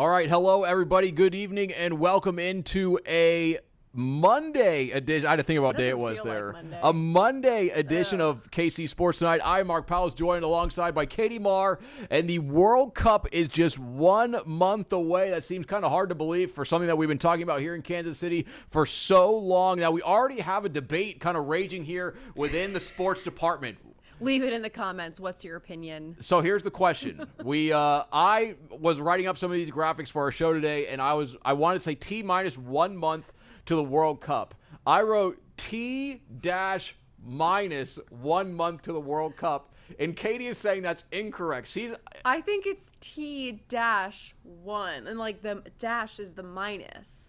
All right, hello everybody. Good evening and welcome into a Monday edition. I had to think about what day it was there. Like a Monday edition of KC Sports Tonight. I'm Mark Poulose, joined alongside by Katie Maher, and the World Cup is just 1 month away. That seems kind of hard to believe for something that we've been talking about here in Kansas City for so long. Now, we already have a debate kind of raging here within the sports department. Leave it in the comments. What's your opinion? So here's the question. I was writing up some of these graphics for our show today, and I wanted to say T minus 1 month to the World Cup. I wrote T dash minus 1 month to the World Cup, and Katie is saying that's incorrect. I think it's T dash 1, and like the dash is the minus.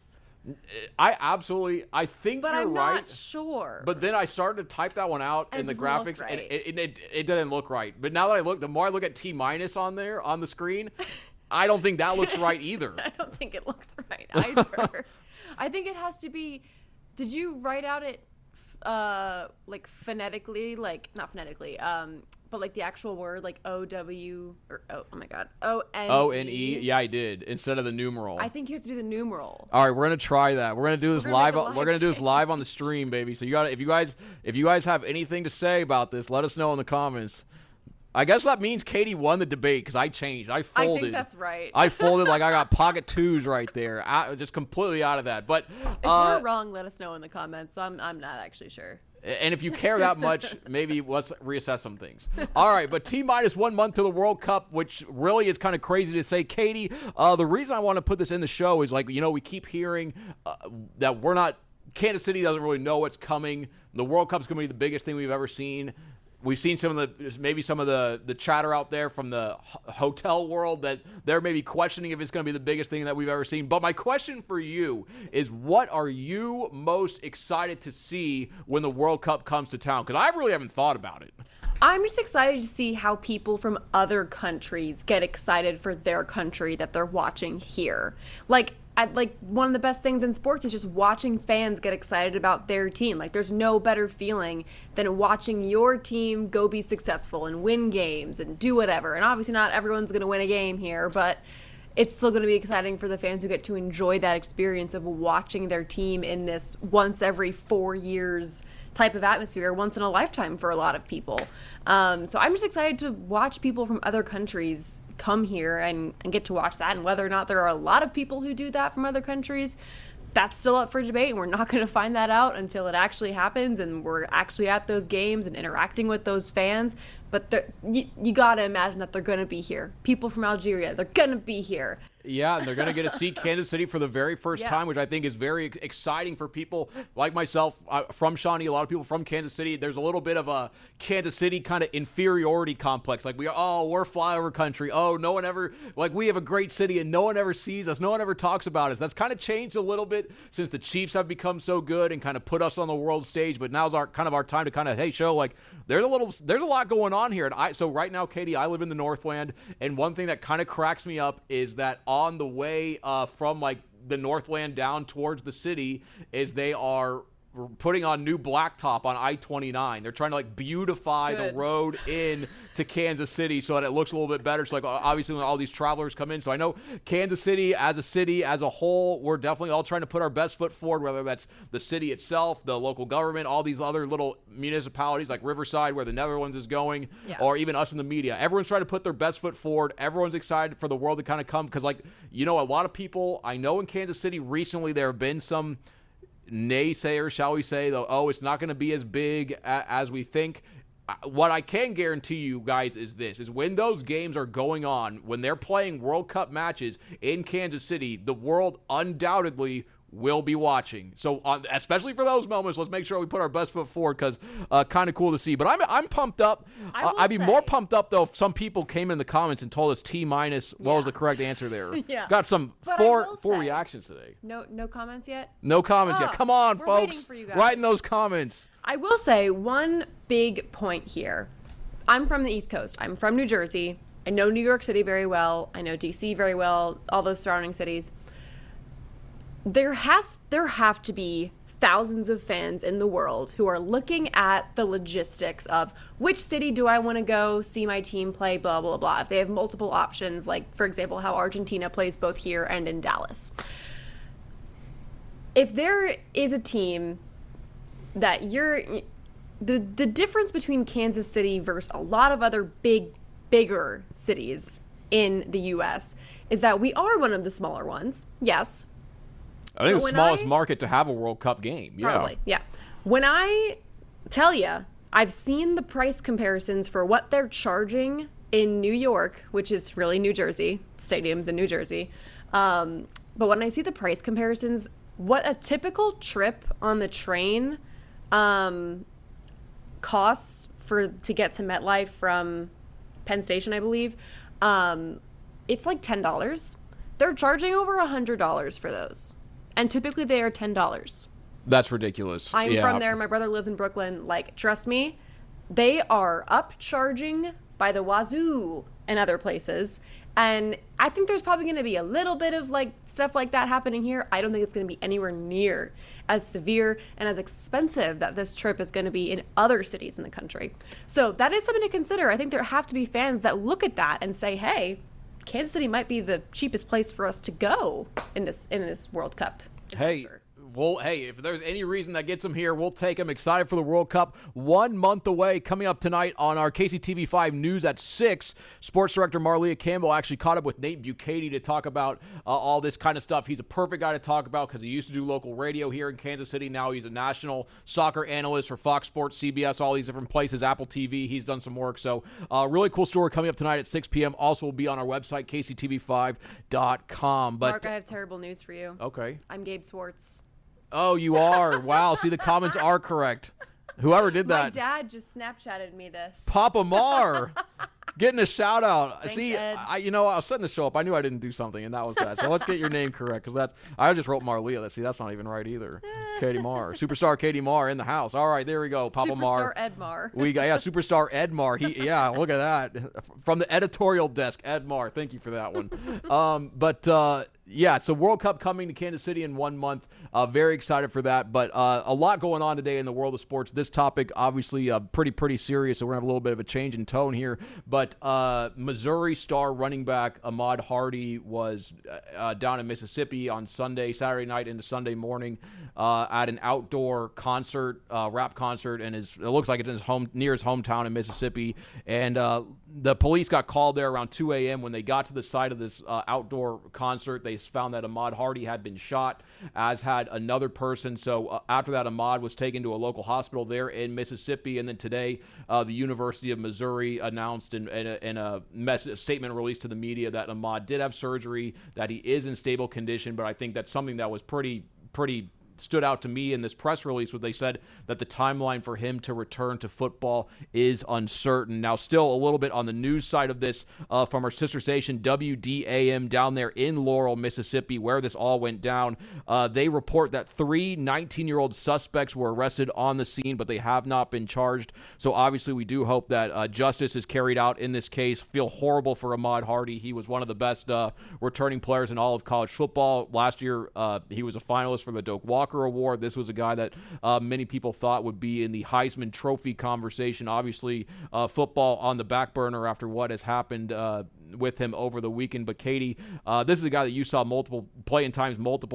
I think but you're I'm right. Not sure. But then I started to type that one out in the graphics, right. and it doesn't look right. But now that the more I look at T minus on there on the screen, I don't think that looks right either. I don't think it looks right either. I think it has to be. Did you write out it like phonetically, like not phonetically, but like the actual word, like O-W or oh my God, O-N-E? O-N-E? Yeah, I did, instead of the numeral. I think you have to do the numeral. All right, we're gonna try that. We're gonna do this live. We're gonna do this live on the change. stream, baby. So if you guys have anything to say about this, let us know in the comments. I guess that means Katie won the debate because I changed. I folded. I think that's right. I folded like I got pocket twos right there, just completely out of that. But if we're wrong, let us know in the comments. So I'm not actually sure. And if you care that much, maybe let's reassess some things. All right, but T minus 1 month to the World Cup, which really is kind of crazy to say. Katie, the reason I want to put this in the show is, like, we keep hearing that Kansas City doesn't really know what's coming. The World Cup's going to be the biggest thing we've ever seen. We've seen some of the chatter out there from the hotel world that they're maybe questioning if it's going to be the biggest thing that we've ever seen. But my question for you is, what are you most excited to see when the World Cup comes to town? Because I really haven't thought about it. I'm just excited to see how people from other countries get excited for their country that they're watching here. Like one of the best things in sports is just watching fans get excited about their team. Like, there's no better feeling than watching your team go be successful and win games and do whatever. And obviously not everyone's going to win a game here, but it's still going to be exciting for the fans who get to enjoy that experience of watching their team in this once every 4 years type of atmosphere, once in a lifetime for a lot of people. So I'm just excited to watch people from other countries come here and get to watch that. And whether or not there are a lot of people who do that from other countries, that's still up for debate, and we're not going to find that out until it actually happens and we're actually at those games and interacting with those fans. But you got to imagine that they're going to be here. People from Algeria, they're going to be here. Yeah, and they're going to get to see Kansas City for the very first time, which I think is very exciting for people like myself from Shawnee, a lot of people from Kansas City. There's a little bit of a Kansas City kind of inferiority complex. Like, we're flyover country. Oh, no one ever, like, we have a great city and no one ever sees us. No one ever talks about us. That's kind of changed a little bit since the Chiefs have become so good and kind of put us on the world stage. But now's our time to kind of, hey, show, like, there's a lot going on here. And so right now, Katie, I live in the Northland, and one thing that kind of cracks me up is that on the way from like the Northland down towards the city is they are putting on new blacktop on I-29. They're trying to like beautify the road in to Kansas City so that it looks a little bit better. So like obviously when all these travelers come in. So I know Kansas City as a whole, we're definitely all trying to put our best foot forward, whether that's the city itself, the local government, all these other little municipalities like Riverside where the Netherlands is going, or even us in the media. Everyone's trying to put their best foot forward. Everyone's excited for the world to kind of come because, like, a lot of people I know in Kansas City recently, there have been some naysayers, shall we say, though, it's not going to be as big as we think. What I can guarantee you guys is when those games are going on, when they're playing World Cup matches in Kansas City, the world undoubtedly will be watching. So especially for those moments, let's make sure we put our best foot forward because kind of cool to see. But I'm pumped up. I'd be more pumped up though if some people came in the comments and told us T minus what was the correct answer there. Got some four reactions today. No comments yet? No comments yet. Come on, we're folks. Waiting for you guys. Write in those comments. I will say one big point here. I'm from the East Coast. I'm from New Jersey. I know New York City very well. I know DC very well, all those surrounding cities. There have to be thousands of fans in the world who are looking at the logistics of which city do I want to go see my team play, blah, blah, blah. If they have multiple options, like, for example, how Argentina plays both here and in Dallas. If there is a team that the difference between Kansas City versus a lot of other bigger cities in the U.S. is that we are one of the smaller ones, yes. I think the smallest market to have a World Cup game. Yeah. Probably, yeah. When I tell you, I've seen the price comparisons for what they're charging in New York, which is really New Jersey, stadiums in New Jersey. But when I see the price comparisons, what a typical trip on the train costs to get to MetLife from Penn Station, I believe, it's like $10. They're charging over $100 for those. And typically they are $10. That's ridiculous. I'm from there. My brother lives in Brooklyn. Like, trust me, they are upcharging by the wazoo and other places. And I think there's probably going to be a little bit of like stuff like that happening here. I don't think it's going to be anywhere near as severe and as expensive that this trip is going to be in other cities in the country. So that is something to consider. I think there have to be fans that look at that and say, hey, Kansas City might be the cheapest place for us to go in this World Cup. Hey, well, hey, if there's any reason that gets them here, we'll take them. Excited for the World Cup. 1 month away. Coming up tonight on our KCTV5 News at 6, Sports Director Marlia Campbell actually caught up with Nate Bukaty to talk about all this kind of stuff. He's a perfect guy to talk about because he used to do local radio here in Kansas City. Now he's a national soccer analyst for Fox Sports, CBS, all these different places, Apple TV. He's done some work. So really cool story coming up tonight at 6 p.m. Also will be on our website, kctv5.com. Mark, I have terrible news for you. Okay. I'm Gabe Swartz. Oh, you are. Wow. See, the comments are correct. Whoever did that. My dad just Snapchatted me this. Papa Maher. Getting a shout out. Thanks, See, Ed. I was setting the show up. I knew I didn't do something, and that was that. So let's get your name correct, because I just wrote Marlia. See, that's not even right either. Katie Maher, superstar Katie Maher in the house. All right, there we go. Papa Maher. Superstar Ed Maher. We got superstar Ed Maher. Look at that from the editorial desk. Ed Maher, thank you for that one. So World Cup coming to Kansas City in 1 month. Very excited for that. But a lot going on today in the world of sports. This topic, obviously, pretty serious, so we're going to have a little bit of a change in tone here. But Missouri star running back Ahmad Hardy was down in Mississippi on Saturday night into Sunday morning at an outdoor concert, rap concert, and it looks like it's near his hometown in Mississippi. And the police got called there around 2 a.m. When they got to the site of this outdoor concert, they found that Ahmad Hardy had been shot, as had another person. So after that, Ahmad was taken to a local hospital there in Mississippi. And then today, the University of Missouri announced in a statement released to the media that Ahmad did have surgery, that he is in stable condition. But I think that's something that was pretty stood out to me in this press release, where they said that the timeline for him to return to football is uncertain. Now, still a little bit on the news side of this, from our sister station WDAM down there in Laurel, Mississippi, where this all went down. They report that 3 19-year-old suspects were arrested on the scene, but they have not been charged. So obviously we do hope that justice is carried out in this case. Feel horrible for Ahmad Hardy. He was one of the best returning players in all of college football. Last year, he was a finalist for the Doak Walker Award. This was a guy that many people thought would be in the Heisman Trophy conversation. Obviously, football on the back burner after what has happened with him over the weekend. But Katie, this is a guy that you saw multiple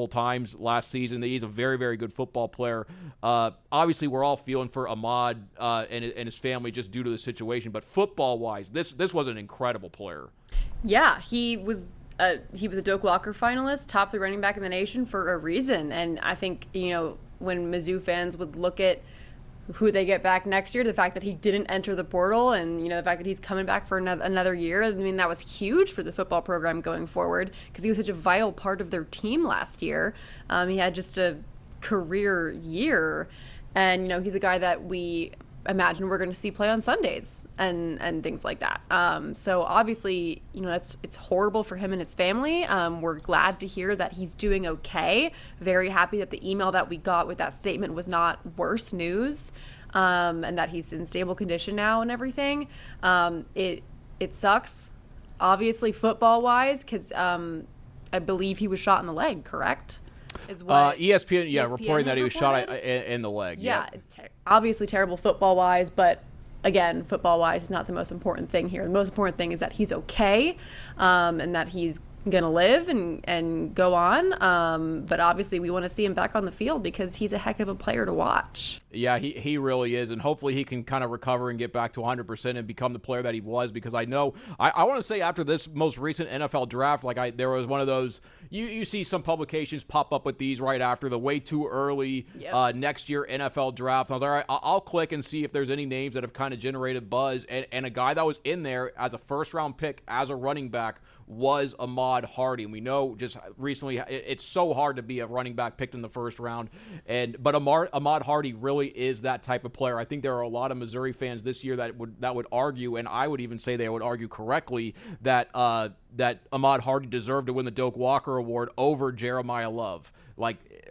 times last season. He's a very, very good football player. Obviously, we're all feeling for Ahmad and his family just due to the situation. But football-wise, this was an incredible player. Yeah, he was a Doak Walker finalist, top 3 running back in the nation for a reason. And I think, when Mizzou fans would look at who they get back next year, the fact that he didn't enter the portal and, the fact that he's coming back for another year, I mean, that was huge for the football program going forward, because he was such a vital part of their team last year. He had just a career year, and, he's a guy that we imagine we're going to see play on Sundays and things like that. So obviously, it's horrible for him and his family. We're glad to hear that he's doing okay. Very happy that the email that we got with that statement was not worse news, and that he's in stable condition now and everything. It sucks, obviously, football wise, because I believe he was shot in the leg, correct? is what ESPN reporting that he was reported. shot in the leg. Yeah, Yep. Obviously terrible football-wise, but again, football-wise is not the most important thing here. The most important thing is that he's okay, and that he's gonna live and go on. But obviously we want to see him back on the field because he's a heck of a player to watch. Yeah, he really is, and hopefully he can kind of recover and get back to 100% and become the player that he was, because I know I want to say after this most recent NFL draft, there was one of those, you see some publications pop up with these right after the way too early next year NFL draft. I was like, all right, I'll click and see if there's any names that have kind of generated buzz, and a guy that was in there as a first-round pick as a running back was Ahmad Hardy. And we know just recently it's so hard to be a running back picked in the first round. But Ahmad Hardy really is that type of player. I think there are a lot of Missouri fans this year that would argue, and I would even say they would argue correctly, that Ahmad Hardy deserved to win the Doak Walker Award over Jeremiah Love.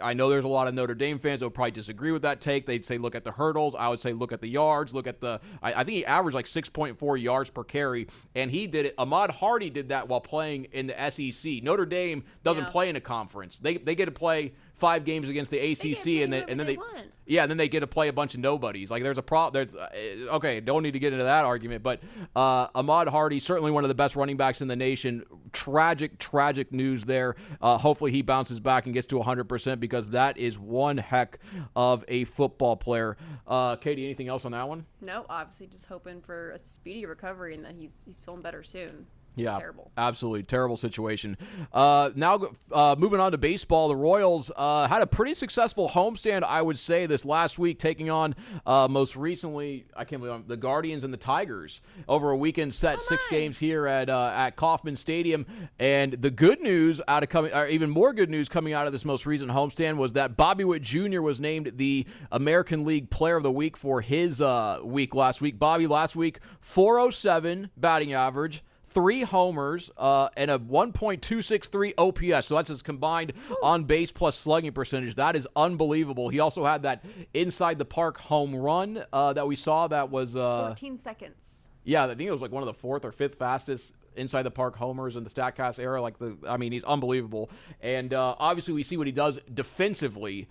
I know there's a lot of Notre Dame fans that would probably disagree with that take. They'd say, look at the hurdles. I would say, look at the yards. Look at I think he averaged 6.4 yards per carry, and he did it. Ahmad Hardy did that while playing in the SEC. Notre Dame doesn't play in a conference. They get to play 5 games against the ACC, and then they get to play a bunch of nobodies. There's a problem. Okay, don't need to get into that argument, but Ahmad Hardy, certainly one of the best running backs in the nation. Tragic news there. Hopefully he bounces back and gets to 100%, because that is one heck of a football player. Katie, anything else on that one? No, obviously just hoping for a speedy recovery and that he's feeling better soon. It's terrible. Absolutely terrible situation. Now, moving on to baseball, the Royals had a pretty successful homestand, I would say, this last week, taking on most recently, I can't believe the Guardians and the Tigers over a weekend set, 6 games here at Kauffman Stadium. And the good news even more good news coming out of this most recent homestand was that Bobby Witt Jr. was named the American League Player of the Week for his week last week. Bobby last week, 407 batting average, 3 homers, and a 1.263 OPS. So that's his combined on-base plus slugging percentage. That is unbelievable. He also had that inside-the-park home run that we saw that was 14 seconds. Yeah, I think it was one of the 4th or 5th fastest inside-the-park homers in the StatCast era. He's unbelievable. And obviously we see what he does defensively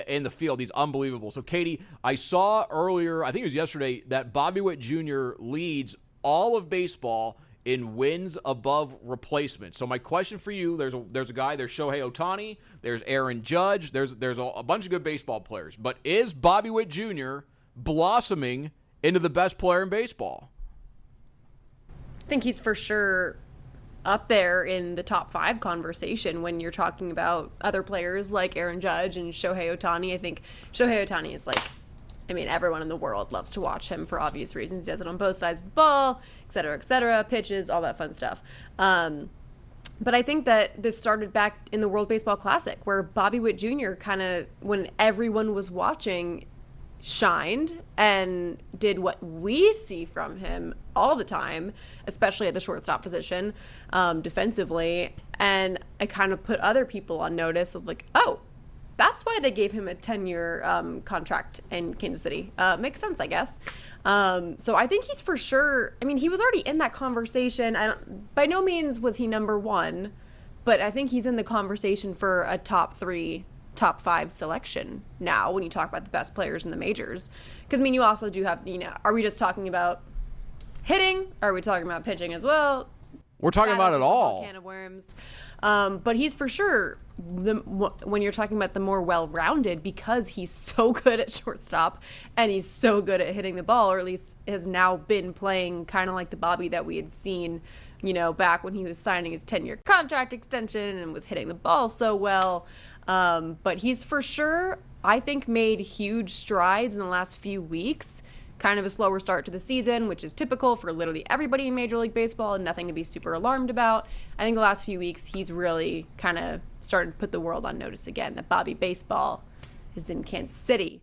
in the field. He's unbelievable. So, Katie, I saw earlier, I think it was yesterday, that Bobby Witt Jr. leads all of baseball in wins above replacement. So my question for you, there's a guy, there's Shohei Ohtani, there's Aaron Judge, there's a bunch of good baseball players. But is Bobby Witt Jr. blossoming into the best player in baseball? I think he's for sure up there in the top 5 conversation when you're talking about other players like Aaron Judge and Shohei Ohtani. I think Shohei Ohtani is everyone in the world loves to watch him for obvious reasons. He does it on both sides of the ball, et cetera, pitches, all that fun stuff. But I think that this started back in the World Baseball Classic, where Bobby Witt Jr. kind of, when everyone was watching, shined and did what we see from him all the time, especially at the shortstop position, defensively. And I kind of put other people on notice of that's why they gave him a 10-year contract in Kansas City. Makes sense, I guess. So I think he's for sure. He was already in that conversation. By no means was he number 1, but I think he's in the conversation for a top 3, top 5 selection now when you talk about the best players in the majors. Because, you also do have, are we just talking about hitting? Are we talking about pitching as well? We're talking about it all. Can of worms. But he's for sure, when you're talking about the more well-rounded, because he's so good at shortstop and he's so good at hitting the ball, or at least has now been playing kind of like the Bobby that we had seen, back when he was signing his 10-year contract extension and was hitting the ball so well. But he's for sure, I think, made huge strides in the last few weeks. Kind of a slower start to the season, which is typical for literally everybody in Major League Baseball and nothing to be super alarmed about. I think the last few weeks he's really kind of started to put the world on notice again that Bobby Baseball is in Kansas City.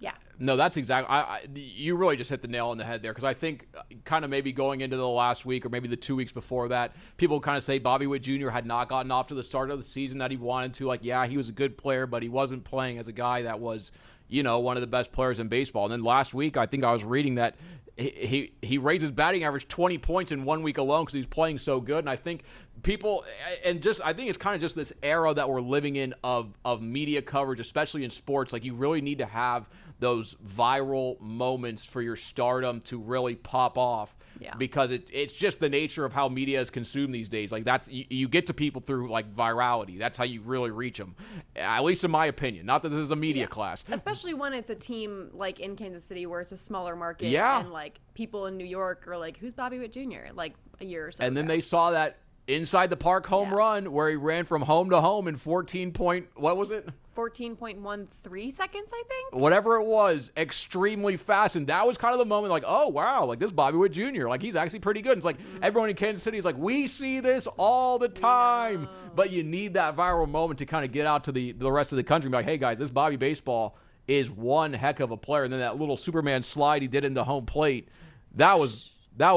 Yeah. No, that's exactly. You really just hit the nail on the head there, because I think kind of maybe going into the last week or maybe the 2 weeks before that, people kind of say Bobby Witt Jr. had not gotten off to the start of the season that he wanted to. He was a good player, but he wasn't playing as a guy that was, one of the best players in baseball. And then last week, I think I was reading that he raised his batting average 20 points in 1 week alone because he's playing so good. And I think people, and just I think it's kind of just this era that we're living in of media coverage, especially in sports. Like, you really need to have those viral moments for your stardom to really pop off. Yeah. Because it's just the nature of how media is consumed these days. Like, that's you get to people through like virality. That's how you really reach them, at least in my opinion. Not that this is a media class, especially when it's a team like in Kansas City where it's a smaller market. Yeah. And like people in New York are like, who's Bobby Witt Jr. like a year or so and then ago. they saw that inside the park home run where he ran from home to home in 14.13 seconds, I think. Whatever it was, extremely fast. And that was kind of the moment like, oh, wow, like this Bobby Witt Jr., like he's actually pretty good. It's like everyone in Kansas City is like, we see this all the time. But you need that viral moment to kind of get out to the rest of the country and be like, hey, guys, this Bobby Baseball is one heck of a player. And then that little Superman slide he did into home plate, that was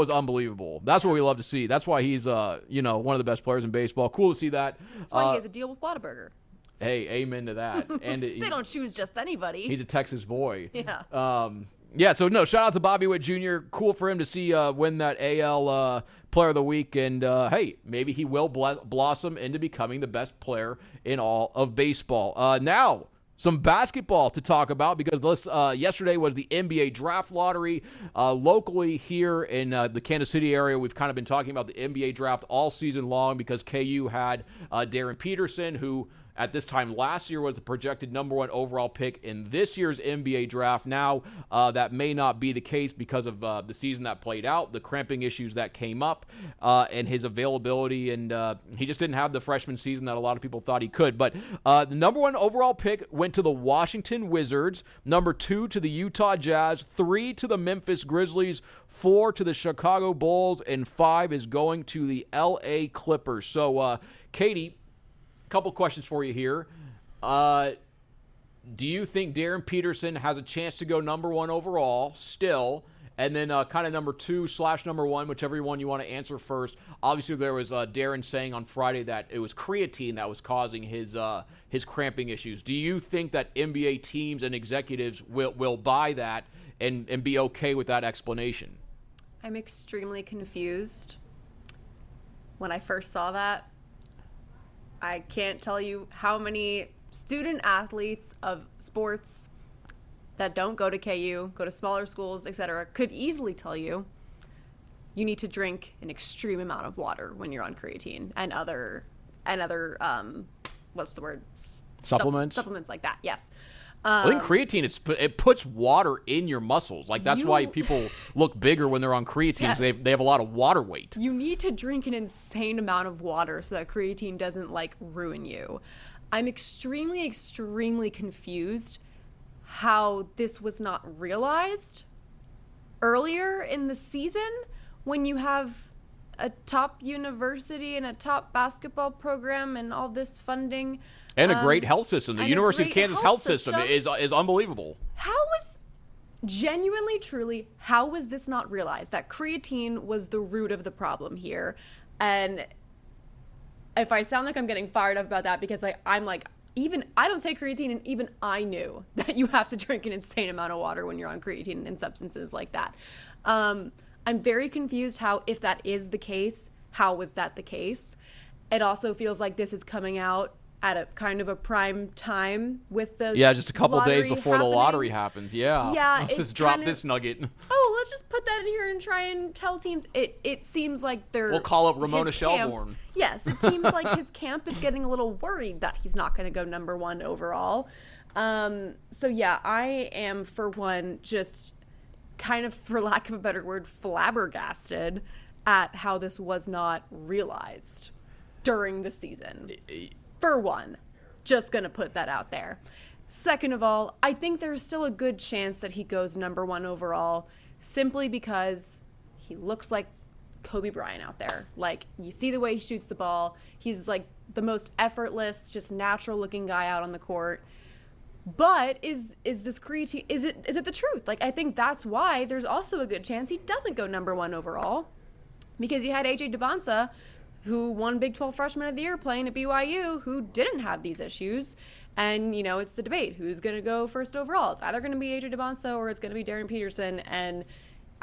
unbelievable. That's what we love to see. That's why he's one of the best players in baseball. Cool to see that. That's why he has a deal with Whataburger. Hey, amen to that. And they don't choose just anybody. He's a Texas boy. Yeah. So no, shout out to Bobby Witt Jr. Cool for him to see win that AL Player of the Week. And, hey, maybe he will blossom into becoming the best player in all of baseball. Now, some basketball to talk about because yesterday was the NBA draft lottery. Locally here in the Kansas City area, we've kind of been talking about the NBA draft all season long because KU had Darryn Peterson, who at this time last year was the projected number 1 overall pick in this year's NBA draft. Now, that may not be the case because of the season that played out, the cramping issues that came up, and his availability. And he just didn't have the freshman season that a lot of people thought he could. But the number 1 overall pick went to the Washington Wizards, number 2 to the Utah Jazz, 3 to the Memphis Grizzlies, 4 to the Chicago Bulls, and 5 is going to the LA Clippers. So, Katie, couple questions for you here. Do you think Darryn Peterson has a chance to go number 1 overall still? And then kind of number 2/number 1, whichever one you want to answer first. Obviously, there was Darryn saying on Friday that it was creatine that was causing his cramping issues. Do you think that NBA teams and executives will buy that and be okay with that explanation? I'm extremely confused. When I first saw that, I can't tell you how many student athletes of sports that don't go to KU, go to smaller schools, etc., could easily tell you need to drink an extreme amount of water when you're on creatine and other what's the word? Supplements? Supplements like that, yes. I think creatine, it puts water in your muscles. Like, that's why people look bigger when they're on creatine. Yes. They have a lot of water weight. You need to drink an insane amount of water so that creatine doesn't, like, ruin you. I'm extremely, extremely confused how this was not realized earlier in the season when you have a top university and a top basketball program and all this funding. And a great health system. The University of Kansas health system is unbelievable. How was this not realized? That creatine was the root of the problem here. And if I sound like I'm getting fired up about that because I'm like, even I don't take creatine, and even I knew that you have to drink an insane amount of water when you're on creatine and substances like that. I'm very confused how, if that is the case, how was that the case? It also feels like this is coming out at a kind of a prime time with the just a couple days before the lottery happens. Yeah, let's just drop this nugget. Oh, let's just put that in here and try and tell teams. It seems like we'll call up Ramona Shelbourne. Yes, it seems like his camp is getting a little worried that he's not going to go number 1 overall. So yeah, I am, for one, just kind of, for lack of a better word, flabbergasted at how this was not realized during the season. For one, just going to put that out there. Second of all, I think there's still a good chance that he goes number 1 overall simply because he looks like Kobe Bryant out there. Like, you see the way he shoots the ball. He's like the most effortless, just natural looking guy out on the court. But is this creatine, is it the truth? Like, I think that's why there's also a good chance he doesn't go number 1 overall, because you had AJ Debonsa, who won Big 12 Freshman of the Year playing at BYU, who didn't have these issues. And, it's the debate. Who's going to go first overall? It's either going to be AJ Debonsa or it's going to be Darryn Peterson. And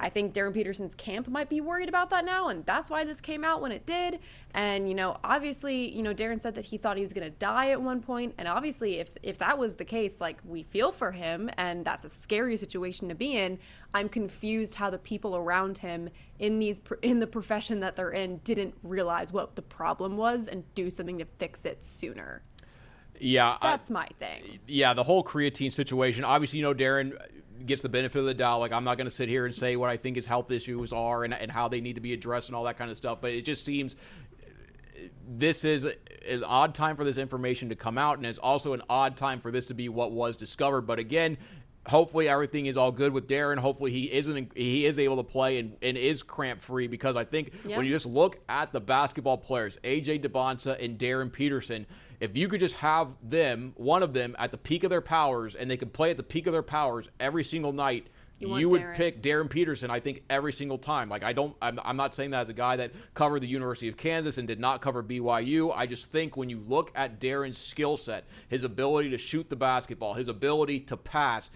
I think Darryn Peterson's camp might be worried about that now, and that's why this came out when it did. And, obviously, Darryn said that he thought he was going to die at one point, and obviously if that was the case, like, we feel for him, and that's a scary situation to be in. I'm confused how the people around him in the profession that they're in didn't realize what the problem was and do something to fix it sooner. Yeah. That's my thing. Yeah, the whole creatine situation, obviously, Darryn gets the benefit of the doubt. Like, I'm not going to sit here and say what I think his health issues are and how they need to be addressed and all that kind of stuff, but it just seems this is an odd time for this information to come out, and it's also an odd time for this to be what was discovered. But again, hopefully everything is all good with Darryn. Hopefully he is able to play and is cramp free, because I think when you just look at the basketball players, AJ Debonsa and Darryn Peterson, if you could just have one of them at the peak of their powers, and they could play at the peak of their powers every single night, you would pick Darryn Peterson, I think, every single time. Like, I'm not saying that as a guy that covered the University of Kansas and did not cover BYU. I just think when you look at Darryn's skill set, his ability to shoot the basketball, his ability to pass,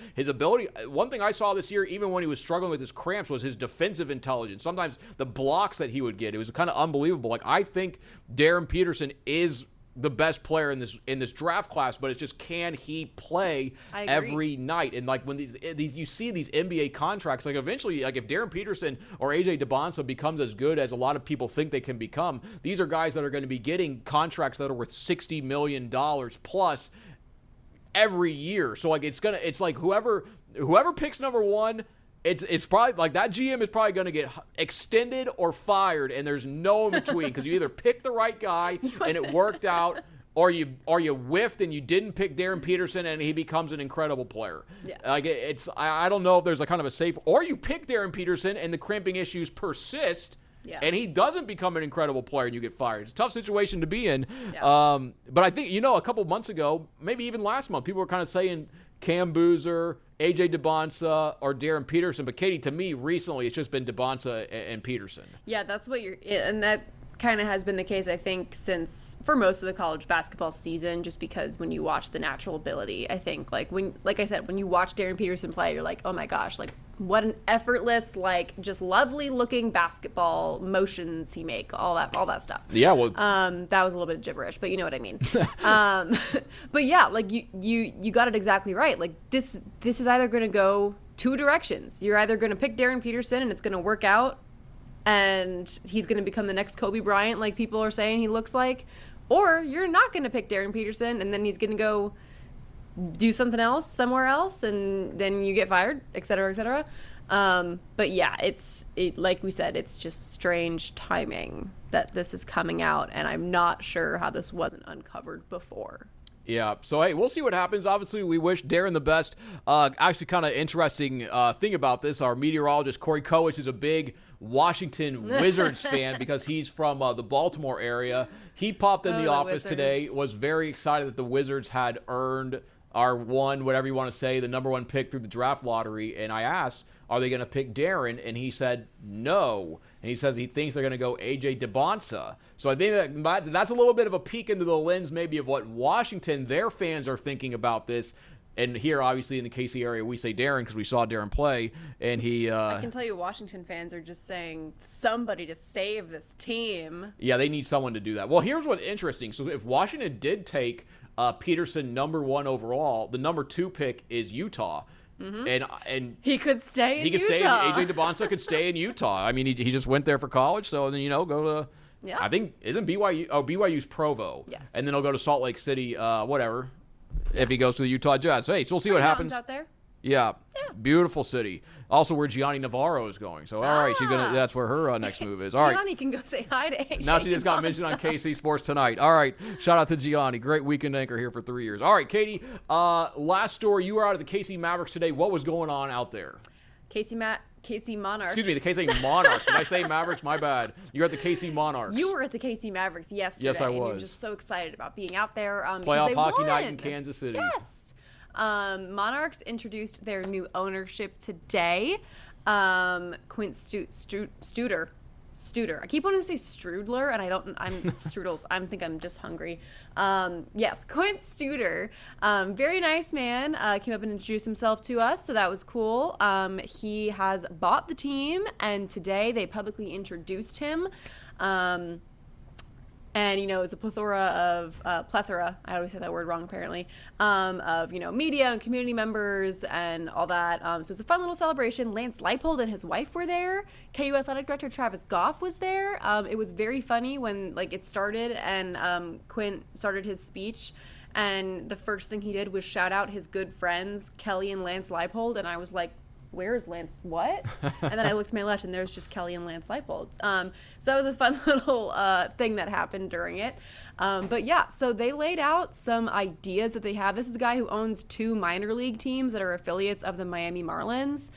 one thing I saw this year, even when he was struggling with his cramps, was his defensive intelligence. Sometimes the blocks that he would get, it was kind of unbelievable. Like, I think Darryn Peterson is the best player in this draft class, but it's just, can he play every night? And like, when these you see these NBA contracts, like, eventually, like, if Darryn Peterson or AJ Debonsa becomes as good as a lot of people think they can become, these are guys that are going to be getting contracts that are worth $60 million plus every year. So like, it's like whoever picks number one, it's probably like that GM is probably going to get extended or fired, and there's no in between, because you either pick the right guy and it worked out, or you whiffed and you didn't pick Darryn Peterson and he becomes an incredible player. Yeah. Like, I don't know if there's a kind of a safe, or you pick Darryn Peterson and the cramping issues persist. Yeah. And he doesn't become an incredible player and you get fired. It's a tough situation to be in. Yeah. But I think, a couple months ago, maybe even last month, people were kind of saying Cam Boozer, AJ Debonsa, or Darryn Peterson. But Katie, to me, recently, it's just been Debonsa and Peterson. Yeah, that's what and that kind of has been the case, I think, for most of the college basketball season, just because when you watch the natural ability, I think, like I said, when you watch Darryn Peterson play, you're like, oh my gosh, like, what an effortless, like, just lovely looking basketball motions he make, all that stuff. Yeah, well, that was a little bit gibberish, but you know what I mean. But yeah, like, you got it exactly right. Like, this is either going to go two directions. You're either going to pick Darryn Peterson and it's going to work out, and he's going to become the next Kobe Bryant, like people are saying he looks like, or you're not going to pick Darryn Peterson, and then he's going to go do something else somewhere else, and then you get fired, et cetera, et cetera. But yeah, like we said, it's just strange timing that this is coming out, and I'm not sure how this wasn't uncovered before. Yeah, so hey, we'll see what happens. Obviously, we wish Darryn the best. Actually, kind of interesting thing about this, our meteorologist, Corey Kowich, is a big Washington Wizards fan because he's from the Baltimore area. He popped in the office today, was very excited that the Wizards had earned whatever you want to say, the number one pick through the draft lottery. And I asked, are they going to pick Darryn? And he said no. And he says he thinks they're going to go AJ Debonsa. So I think that's a little bit of a peek into the lens maybe of what Washington, their fans, are thinking about this. And here, obviously, in the KC area, we say Darryn because we saw Darryn play. And he... I can tell you Washington fans are just saying, somebody to save this team. Yeah, they need someone to do that. Well, here's what's interesting. So if Washington did take Peterson number 1 overall, the number 2 pick is Utah. Mm-hmm. And he could stay in Utah. Stay AJ Debonsa could stay in Utah. I mean, he just went there for college, so then, go to... Yeah. I think, isn't BYU... Oh, BYU's Provo. Yes. And then he'll go to Salt Lake City, whatever, if he goes to the Utah Jazz. Hey, so we'll see what happens. Out there. Yeah. Beautiful city. Also, where Gianni Navarro is going. So, all right, that's where her next move is. All right. Gianni can go say hi to AJ. Now she just got mentioned on KC Sports Tonight. All right. Shout out to Gianni. Great weekend anchor here for 3 years. All right, Katie, last story. You were out at the KC Mavericks today. What was going on out there? KC Monarchs. Excuse me, the KC Monarchs. Did I say Mavericks? My bad. You're at the KC Monarchs. You were at the KC Mavericks yesterday. Yes, I was. And you're just so excient about being out there. Playoff hockey night in Kansas City. Yes. Monarchs introduced their new ownership today. Quint Studer. Studer. I keep wanting to say Strudler, and I'm Strudels. I think I'm just hungry. Yes, Quint Studer. Very nice man. Came up and introduced himself to us, so that was cool. He has bought the team, and today they publicly introduced him. And, you know, it's a plethora, I always say that word wrong apparently, of, you know, media and community members and all that. So it's a fun little celebration. Lance Leipold and his wife were there. KU Athletic Director Travis Goff was there. It was very funny when, like, it started and Quint started his speech. And the first thing he did was shout out his good friends, Kelly and Lance Leipold. And I was like, where is Lance? What? And then I looked to my left, and there's just Kelly and Lance Leipold. So that was a fun little thing that happened during it. But yeah, so they laid out some ideas that they have. This is a guy who owns 2 minor league teams that are affiliates of the Miami Marlins.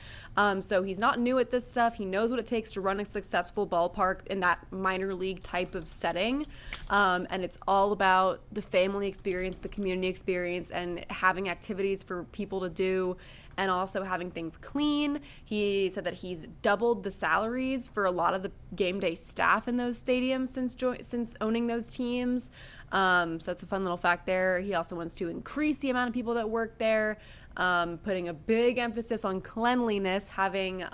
So he's not new at this stuff. He knows what it takes to run a successful ballpark in that minor league type of setting. And it's all about the family experience, the community experience, and having activities for people to do, and also having things clean. He said that he's doubled the salaries for a lot of the game day staff in those stadiums since owning those teams. So that's a fun little fact there. He also wants to increase the amount of people that work there, putting a big emphasis on cleanliness, having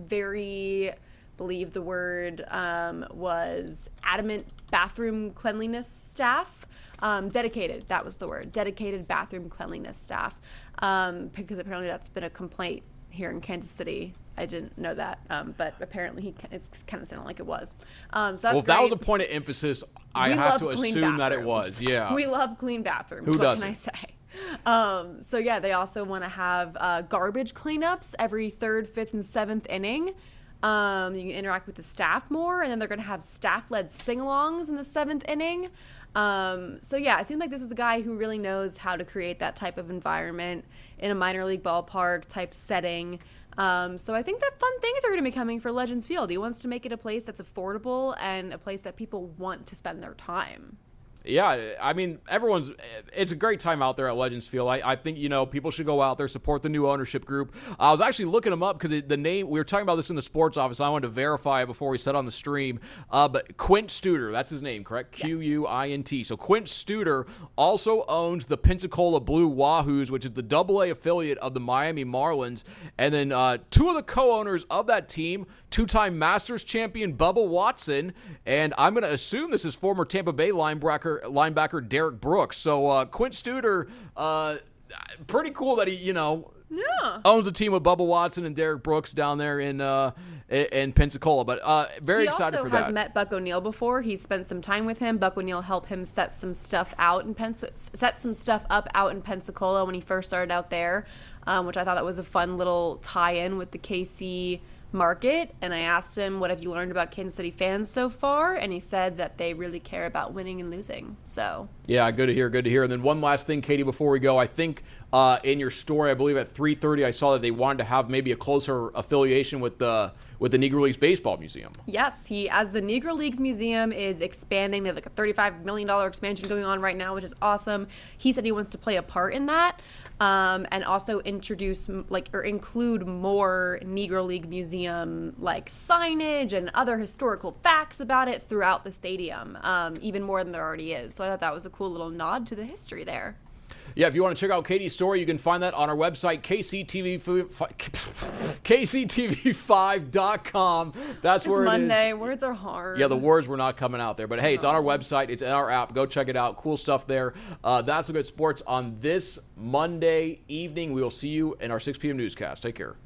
believe the word was adamant bathroom cleanliness staff. Dedicated, that was the word, dedicated bathroom cleanliness staff, because apparently that's been a complaint here in Kansas City. I didn't know that, but apparently it's kind of sounded like it was. So that's well, if great. that was a point of emphasis, I have to assume that it was. Yeah, we love clean bathrooms. Who what doesn't? can I say? So yeah, they also want to have garbage cleanups every 3rd, 5th, and 7th inning. You can interact with the staff more, and then they're going to have staff-led sing-alongs in the 7th inning. So yeah, it seems like this is a guy who really knows how to create that type of environment in a minor league ballpark type setting. So I think that fun things are going to be coming for Legends Field. He wants to make it a place that's affordable and a place that people want to spend their time. Yeah, I mean, it's a great time out there at Legends Field. I think, you know, people should go out there, support the new ownership group. I was actually looking them up because the name, we were talking about this in the sports office. I wanted to verify it before we said on the stream. But Quint Studer, that's his name, correct? Yes. Quint. So Quint Studer also owns the Pensacola Blue Wahoos, which is the AA affiliate of the Miami Marlins. And then 2 of the co-owners of that team, 2-time Masters champion Bubba Watson, and I'm going to assume this is former Tampa Bay linebacker Derek Brooks. So Quint Studer, pretty cool that he, you know, owns a team with Bubba Watson and Derek Brooks down there in Pensacola. But very excited for that. He also has met Buck O'Neil before. He's spent some time with him. Buck O'Neil helped him set some stuff up out in Pensacola when he first started out there, which I thought that was a fun little tie-in with the KC market. And I asked him, what have you learned about Kansas City fans so far? And he said that they really care about winning and losing. So yeah, good to hear. And then one last thing, Katie, before we go, I think in your story, I believe at 3:30, I saw that they wanted to have maybe a closer affiliation with the Negro Leagues Baseball Museum. Yes, as the Negro Leagues Museum is expanding, they have like a $35 million expansion going on right now, which is awesome. He said he wants to play a part in that. And also include more Negro League Museum signage and other historical facts about it throughout the stadium, even more than there already is. So I thought that was a cool little nod to the history there. Yeah, if you want to check out Katie's story, you can find that on our website, KCTV5.com. That's where it is. It's Monday. Words are hard. Yeah, the words were not coming out there. But, hey, it's on our website. It's in our app. Go check it out. Cool stuff there. That's a good sports on this Monday evening. We will see you in our 6 p.m. newscast. Take care.